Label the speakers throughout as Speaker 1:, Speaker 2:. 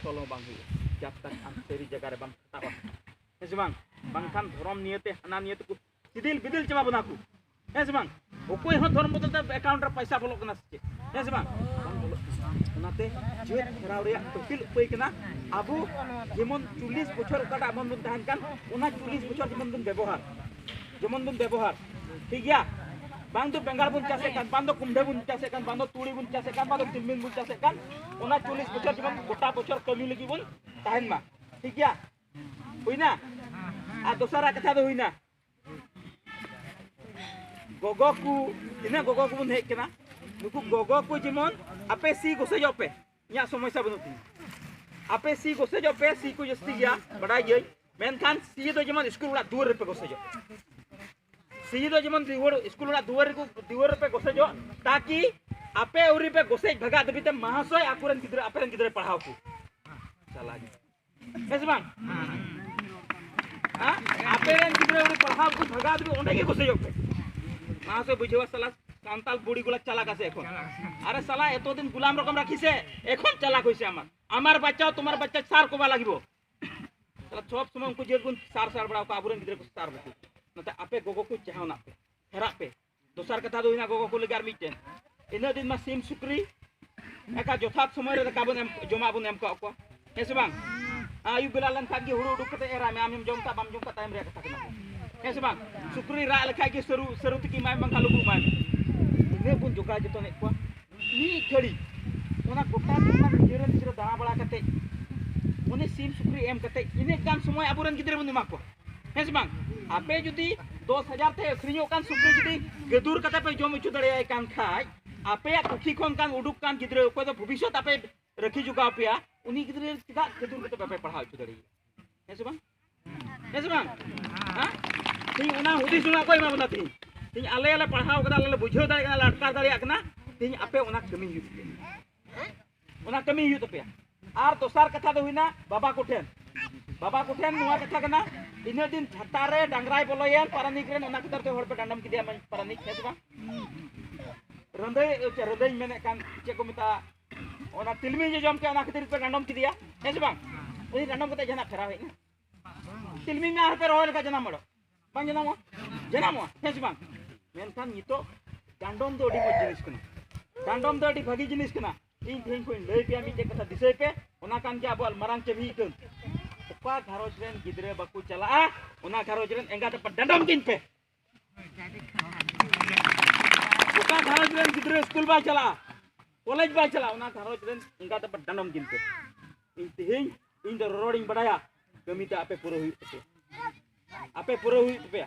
Speaker 1: सलो बांग हुई जब तक आम सेरी जगह रे बांग खटावा है बांग बांगखान धर्म नियते हना नियते को सिदिल बिदिल चबा बना को है बांग ओकोय हो धर्म बदल ते अकाउंट रे पैसा बोलो कना से है बांग ओनाते जेत फेराव रे तोकिल उपाय कना आबो जेमन 40 बछर काटा मन बन तहन कान ओना 40 बछर जेमन बन व्यवहार ठीक गया बांग तो बेंगार बुन चासे कान बांग तो कुंडे बुन चासे कान बांग तो तुड़ी बुन चासे कान बांग तो तिलमिन बुन चासे कान ओना 40 बछर जेमन गोटा बछर कमी लगी बुन तहन मा ठीक गया हुईना आ दोसरा कथा दो हुईना गोगो को इना गोगो को बुन हेक केना नुकु गोगो को जेमन आपे सी गोसे जो पे या समस्या बनुती आपे सी गोसे जो पे सी को जस्ती गया बड़ा गई मेनखान सी तो जेमन स्कूल वाला दुवर पे गोसे जो सी तो जेमन स्कूल वाला दुवर पे गोसे जो ताकि आपे उरी पे गोसे भगा दबिते महाशय आकुरन गिदरे पढ़ाओ को चला जी ऐसे बांग हां आपे रन गिदरे उरी पढ़ाओ को भगा दबि ओंडे के गोसे जो पे महाशय बुझेवा साला सान्ताल बुड़ी गुला चाला कासे এখন আরে শালা এতদিন গোলাম রকম রাখিছে এখন চালাক হইছে আমার বাচ্চাও তোমার বাচ্চা সার কোবা লাগিব শালা সব সময় উনকো যেগুন সার বড়াও আবুরেন গিদরে को সার বকু নতে আপে গোগো को চাহাও না पे হেরা पे दोसर कथा दो इना गोगो को लगे आर मिटेन इना दिन मा सिम सुक्री एका जथात समय रे काबन एम जमा बन एम को हेसे बांग आयु बेला लन खागी हुड़ु उडुक कते एरा मे आम जम का बाम जम का टाइम रे कथा कना हेसे बांग सुक्री रा लेखा की सरू तकी माय बांग खालु माय इने बुन जोगा जतो ने को नी खड़ी ओना गोटा दिना निजेरन निजेर दाना बड़ा कते ओने सिम सुक्री एम कते इने कान समय आबुरन गिदरे बन मा को हेस बांग आपे जुदी 10,000 ते अखरियो कान सुक्री जुदी गदुर कते पे जम इचु दड़े कान खाय आपे कुखी कोन कान उडुक कान गिदरे को तो भविष्य आपे रखी जुगा पेया उनी गिदरे तिदा गदुर कते पे पढ़ाओ इचु दड़े हेस बांग हां ती ओना हुदी सुना कोई मा बना ती आले पढ़ाओ कदा आले बुझाव दाड़े कना लटका दाड़े कना ती आपे ओना कमी हुई तपे आर दोसर कथा दो हुईना बाबा कोठेन नुआ कथा कना इन दिन छातारे डांगराय बोलोयन पारानिक रेन ओना कतर ते हर पे डांडम किदिया मन पारानिक हेसबा रंदई मेने कान चे को मिता ओना तिलमी जे जम के ओना कतिर पे डांडम किदिया हेसबा ओई डांडम कते जना फेरा होइना तिलमी में हर पे रोयल का जना मडो बांग जना मो हेसबा मेनखान नितो डांडम दो अडी मो जिनिस कना डांडम दो अडी भागी जिनिस कना इन थिन को लई पे मी जे कथा दिसै पे ओना कान के आबो मारांग चबी कन ओपा घारोज रेन गिदरे बाकू चला ओना घारोज रेन एंगा ते डांडम किन पे ओका घारोज रेन गिदरे स्कूल बा चला कॉलेज बा चला ओना घारोज रेन एंगा ते डांडम किन पे इन थिन इन द रोडिंग बडाया कमी ते आपे पूरा हुई पे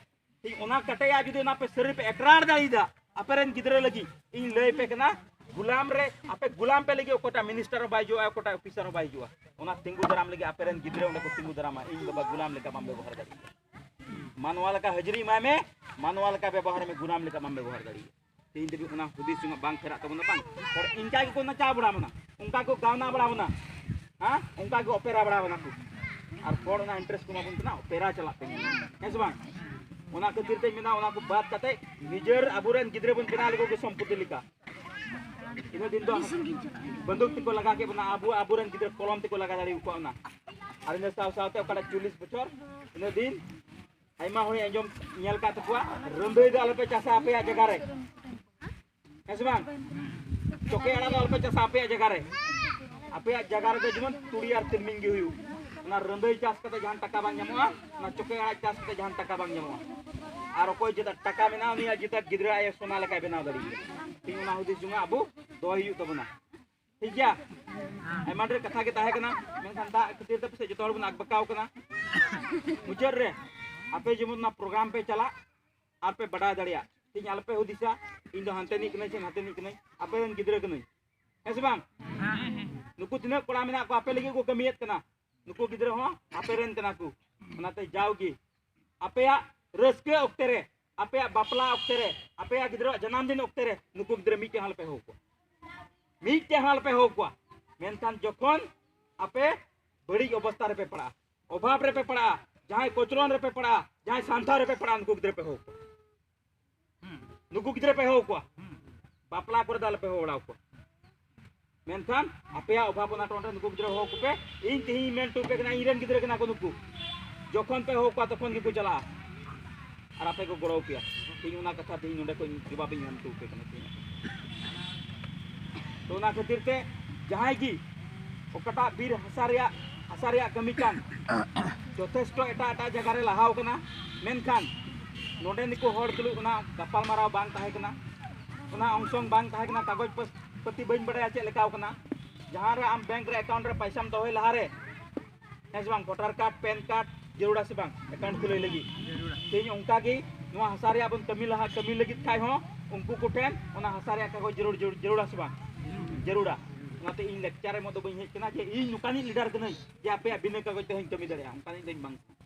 Speaker 1: ठीक ओना कटया जुदी ओना पे शरीर पे एकरार दाईदा अपेरन गिदरे लगी इन लई पे कना गुलाम रे आपे गुलाम पे लगी ओकोटा मिनिस्टर बाय जो ओकोटा ऑफिसर बाय जो ओना तिंगु दराम लगी अपेरन गिदरे ओंडे को तिंगु दरामा इन बाबा गुलाम लेका माम व्यवहार दाड़ी मानवाल का हजरी मा में मानवाल का व्यवहार में गुलाम लेका माम व्यवहार दाड़ी तीन देबी ओना हुदी सुंग बांग फेरा तबना बांग और इनका की कोना चा बड़ा मना उनका को गावना बड़ा मना हां उनका को ओपेरा बड़ा मना को और कोड ना इंटरेस्ट को माबुन तना ओपेरा चला पे हेस बांग ओना खातिर ते मेना ओना को बात कते निजर अबुरन गिदरे बन बना लगो के संपत्ति लिखा इन दिन तो बंदूक को लगा के बना अबुरन गिदरे कलम को लगा दाड़ी को ना और इन साव सावते ओकड़ा 40 बछर इन दिन आइमा होय अंजम नेल का तकुआ रंदई द अलपे चासा आपे जगह रे हेस बांग चोके आड़ा द अलपे चासा आपे जगह रे आपे जगह रे जमन तुड़ी और तिलमिंग गे हुयु ना रंदई चास कते जहां टका बांग ᱧᱟᱢᱚᱜᱼᱟ ना चोके आड़ा चास कते जहां टका बांग ᱧᱟᱢᱚᱜᱼᱟ और कोई जेता टका मेना उनी जेता गिदरा आय सोना लेका बेनाव दाड़ी तीन ना हुदी जुंगा अबो दो हियु तबना ठीक गया आयमा रे कथा के ताहे कना मेनखान दा कतिर त पे जतो हर बन अगबकाव कना मुचर रे आपे जेमन ना प्रोग्राम पे चला आप पे बड़ा दाड़िया तीन आल पे हुदिसा इन दो हंते निक नै छे हंते निक नै आपे रन गिदरा कनै हेस बांग नुकु तिना कोड़ा मेना को आपे लगे को कमियत कना नुकु गिदरा हो आपे रन कना को ओनाते जावगी आपे रस्के ओक्ते रे आपे बापला ओक्ते रे आपे गिदरा जन्मदिन ओक्ते रे नुकु गिदरा मीटे हाल पे हो को मेनखान जखन आपे बड़ी अवस्था रे पे पड़ा अभाव रे पे पड़ा जहां कोचरन रे पे पड़ा जहां सांथा रे पे पड़ा नुकु गिदरा पे हो को बापला कर दाल पे हो ओड़ा को मेनखान आपया अभाव ना टोंटन नुकु गिद्रा हो पे इन तेही मेन टू पे कना इरेन गिद्रा कना को नुकु जखन पे हो का तखन गे को चला और आपे को गड़ो पे तीन उना कथा तीन नोडे को जवाब इन टू पे कना तीन तो ना खातिर ते जहां की ओकटा बीर हसारिया कमी कान যথেষ্ট এটা জায়গা রে লাহাও কনা মেনখান নোডে নিকো হড় তুলু ওনা গাপাল মারাও বাং তাহে কনা ওনা অংশং বাং তাহে কনা কাগজ पति बन बड़ा चे लेकाव कना जहां रे आम बैंक रे अकाउंट रे पैसा में दोहे लहा रे हेस बांग वोटर कार्ड पैन कार्ड जरूरा से बांग अकाउंट खुले लगी तेज उनका गे नुआ हसारिया बन कमी लगी खाय हो उनको कुठेन ओना हसारिया कागज जरूरा से बांग जरूरा नाते इन लेक्चर में तो बई हेज कना जे इन नुकानी लीडर कनई जे आपे बिना कागज ते कमी दड़े हम कानी दिन बांग